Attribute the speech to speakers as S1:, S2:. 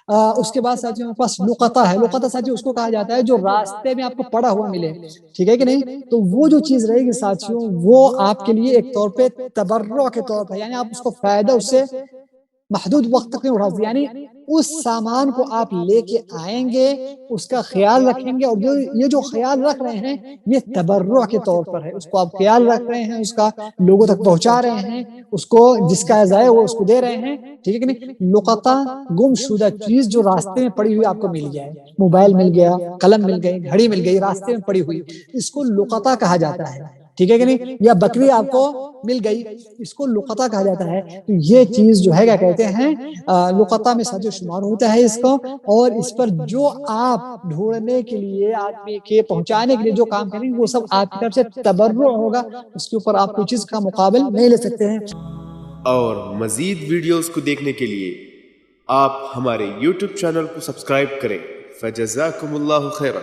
S1: اس کے بعد ساتھیوں ہمارے پاس لقطہ ہے. لقطہ ساتھیوں اس کو کہا جاتا ہے جو راستے میں آپ کو پڑا ہوا ملے, ٹھیک ہے کہ نہیں. تو وہ جو چیز رہے گی ساتھیوں وہ آپ کے لیے ایک طور پہ تبرع کے طور پر, یعنی آپ اس کو فائدہ اس سے محدود وقت تک نہیں اٹھا سکتے, یعنی اس سامان کو آپ لے کے آئیں گے, اس کا خیال رکھیں گے, اور یہ جو خیال رکھ رہے ہیں یہ تبرع کے طور پر ہے. اس کو آپ خیال رکھ رہے ہیں, اس کا لوگوں تک پہنچا رہے ہیں, اس کو جس کا عزا ہے وہ اس کو دے رہے ہیں, ٹھیک ہے کہ نہیں. لقطہ گم شدہ چیز جو راستے میں پڑی ہوئی آپ کو مل جائے, موبائل مل گیا, قلم مل گئی, گھڑی مل گئی راستے میں پڑی ہوئی, اس کو لقطہ کہا جاتا ہے, ٹھیک ہے کہ نہیں. یا بکری آپ کو مل گئی, اس کو لقطہ کہا جاتا ہے. تو یہ چیز جو ہے کیا کہتے ہیں لقطہ میں ساتھ شمار ہوتا ہے اس کو. اور اس پر جو آپ ڈھونڈنے کے لیے آدمی کے پہنچانے کے لیے جو کام کریں گے وہ سب آپ کی طرف سے تبرع ہوگا, اس کے اوپر آپ کوئی چیز کا مقابل نہیں لے سکتے ہیں.
S2: اور مزید ویڈیوز کو دیکھنے کے لیے آپ ہمارے YouTube چینل کو سبسکرائب کریں. فجزاکم اللہ خیرا.